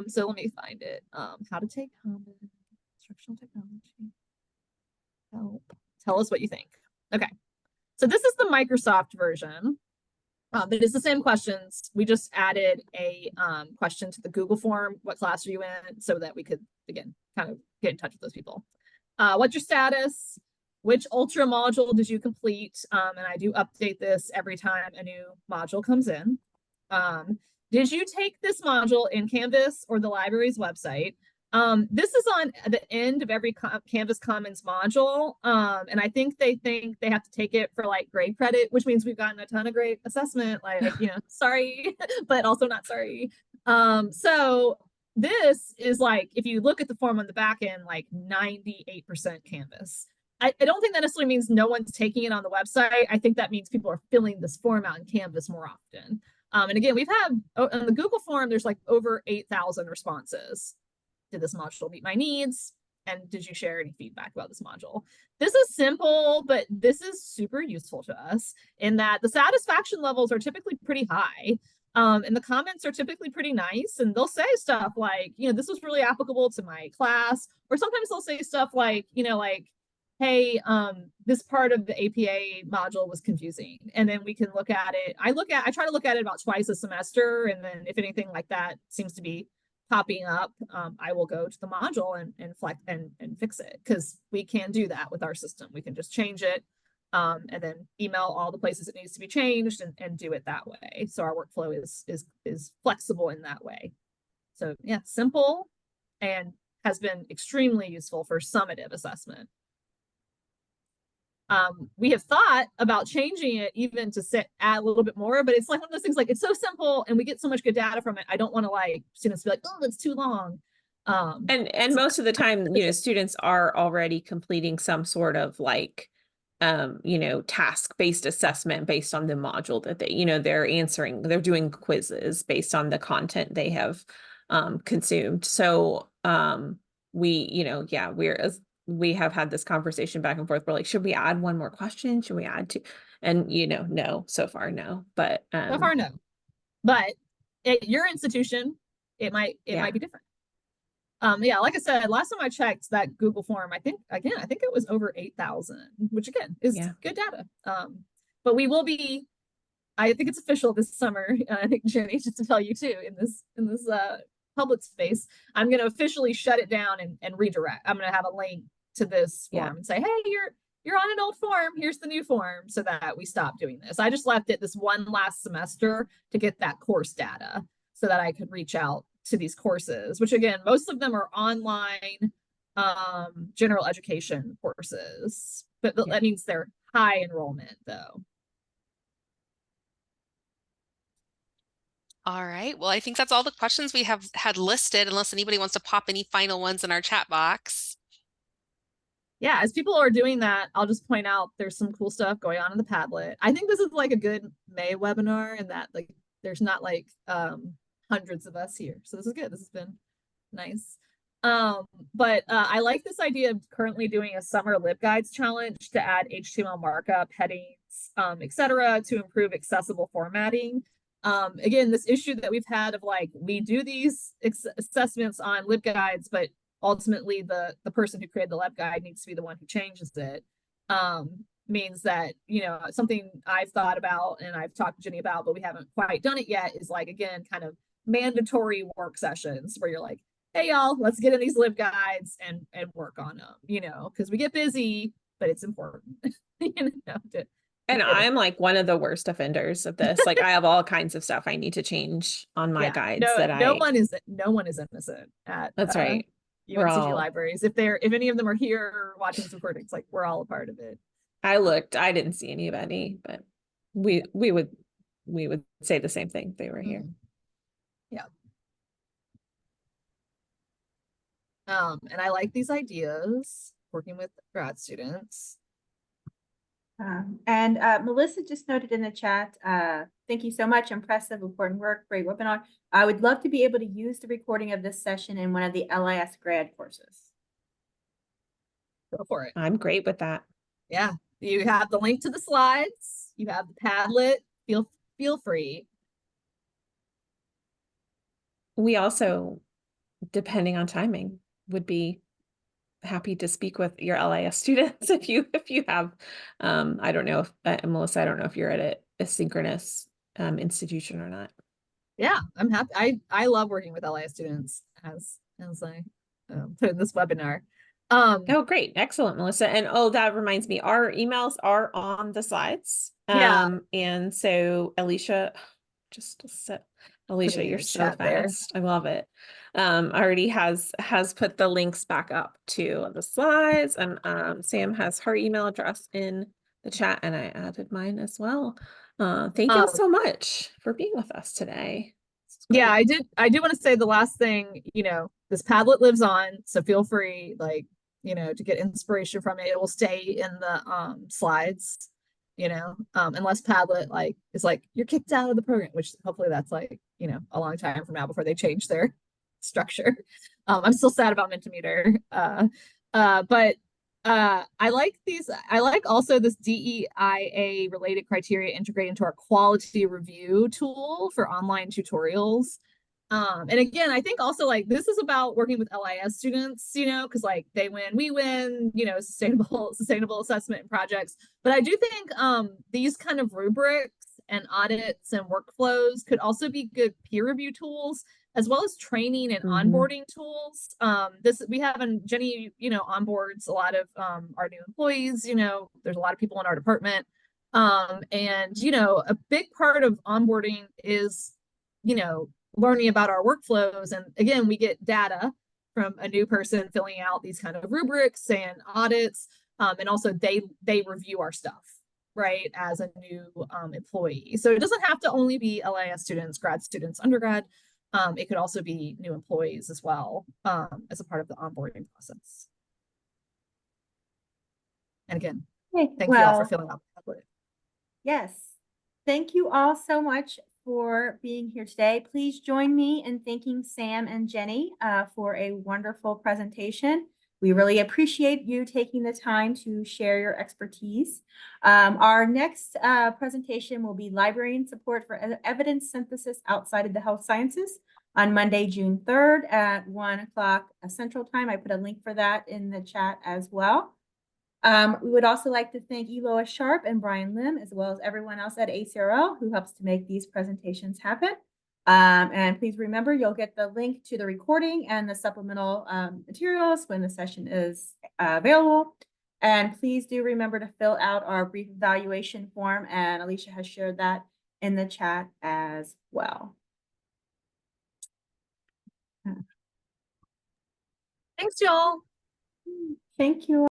So let me find it. How to take common instructional technology. Help. Tell us what you think. Okay. So this is the Microsoft version. But it's the same questions. We just added a question to the Google form. What class are you in? So that we could, again, kind of get in touch with those people. What's your status? Which Ultra module did you complete? And I do update this every time a new module comes in. Did you take this module in Canvas or the library's website? This is on the end of every Canvas Commons module. And I think they have to take it for like grade credit, which means we've gotten a ton of great assessment, like, you know, sorry, but also not sorry. So this is like, if you look at the form on the back end, like 98% Canvas. I don't think that necessarily means no one's taking it on the website. I think that means people are filling this form out in Canvas more often. And again, we've had on the Google form, there's like over 8,000 responses. Did this module meet my needs? And did you share any feedback about this module? This is simple, but this is super useful to us in that the satisfaction levels are typically pretty high. And the comments are typically pretty nice. And they'll say stuff like, you know, this was really applicable to my class. Or sometimes they'll say stuff like, you know, like, hey, this part of the APA module was confusing. And then we can look at it. I try to look at it about twice a semester. And then if anything like that seems to be popping up, I will go to the module and fix it, because we can do that with our system. We can just change it and then email all the places it needs to be changed and do it that way. So our workflow is flexible in that way. So yeah, simple and has been extremely useful for summative assessment. We have thought about changing it even to add a little bit more, but it's like one of those things, like it's so simple and we get so much good data from it. I don't want to like students be like, oh, that's too long. And most of the time, you know, students are already completing some sort of like, you know, task-based assessment based on the module that they, you know, they're doing quizzes based on the content they have consumed. So we, you know, yeah, we have had this conversation back and forth. We're like, should we add one more question? Should we add two? And, you know, no, so far, no, but so far, no. But at your institution, it might be different. Yeah, like I said, last time I checked that Google form, I think it was over 8,000, which again is good data. But we will be, I think it's official this summer. I think Jenny, just to tell you too, in this public space, I'm going to officially shut it down and redirect. I'm going to have a link to this form and say, hey, you're on an old form. Here's the new form, so that we stop doing this. I just left it this one last semester to get that course data so that I could reach out to these courses, which again, most of them are online general education courses, but that means they're high enrollment though. All right. Well, I think that's all the questions we have had listed, unless anybody wants to pop any final ones in our chat box. Yeah, as people are doing that, I'll just point out there's some cool stuff going on in the Padlet. I think this is like a good May webinar, and that like there's not like hundreds of us here. So this is good. This has been nice. But I like this idea of currently doing a summer LibGuides challenge to add HTML markup, headings, etc., to improve accessible formatting. Again, this issue that we've had of like, we do these assessments on LibGuides, but ultimately the person who created the LibGuide needs to be the one who changes it. means that, you know, something I've thought about and I've talked to Jenny about, but we haven't quite done it yet, is like, again, kind of mandatory work sessions where you're like, hey y'all, let's get in these LibGuides and work on them, you know, because we get busy, but it's important. You know, and I'm like one of the worst offenders of this. Like I have all kinds of stuff I need to change on my guides no one is innocent at that's right. We're UNCG all, libraries. If any of them are here watching this recording, it's like we're all a part of it. I didn't see anybody, but we would say the same thing if they were here. Yeah. And I like these ideas, working with grad students. And Melissa just noted in the chat, thank you so much. Impressive, important work, great webinar. I would love to be able to use the recording of this session in one of the LIS grad courses. Go for it. I'm great with that. Yeah. You have the link to the slides. You have the Padlet. Feel free. We also, depending on timing, would be happy to speak with your LIS students if you have I don't know if Melissa, I don't know if you're at a synchronous institution or not. Yeah, I'm happy. I love working with LIS students as I put in this webinar. Oh, great. Excellent, Melissa. And oh, that reminds me, our emails are on the slides. Yeah. And so Alicia, just a sec. Alicia, you're so fast. I love it. Already has put the links back up to the slides, and Sam has her email address in the chat, and I added mine as well. Thank you so much for being with us today. Yeah, I do want to say the last thing, you know, this Padlet lives on, so feel free, like, you know, to get inspiration from it. It will stay in the slides, you know, unless Padlet like is like you're kicked out of the program, which hopefully that's like, you know, a long time from now before they change their structure. I'm still sad about Mentimeter. But I like also this DEIA related criteria integrated into our quality review tool for online tutorials. And again, I think also like this is about working with LIS students, you know, because like they win, we win, you know, sustainable assessment and projects. But I do think these kind of rubrics and audits and workflows could also be good peer review tools, as well as training and onboarding tools. We have, and Jenny, you know, onboards a lot of our new employees. You know, there's a lot of people in our department. And, you know, a big part of onboarding is, you know, learning about our workflows. And again, we get data from a new person filling out these kind of rubrics and audits. And also they review our stuff, right, as a new employee. So it doesn't have to only be LIS students, grad students, undergrad. It could also be new employees as well, as a part of the onboarding process. And again, thank you all for filling out the Padlet. Yes. Thank you all so much for being here today. Please join me in thanking Sam and Jenny for a wonderful presentation. We really appreciate you taking the time to share your expertise. Our next presentation will be Librarian Support for Evidence Synthesis Outside of the Health Sciences on Monday, June 3rd at 1 o'clock Central Time. I put a link for that in the chat as well. We would also like to thank Eloa Sharp and Brian Lim, as well as everyone else at ACRL who helps to make these presentations happen. And please remember, you'll get the link to the recording and the supplemental materials when the session is available. And please do remember to fill out our brief evaluation form, and Alicia has shared that in the chat as well. Thanks, y'all. Thank you.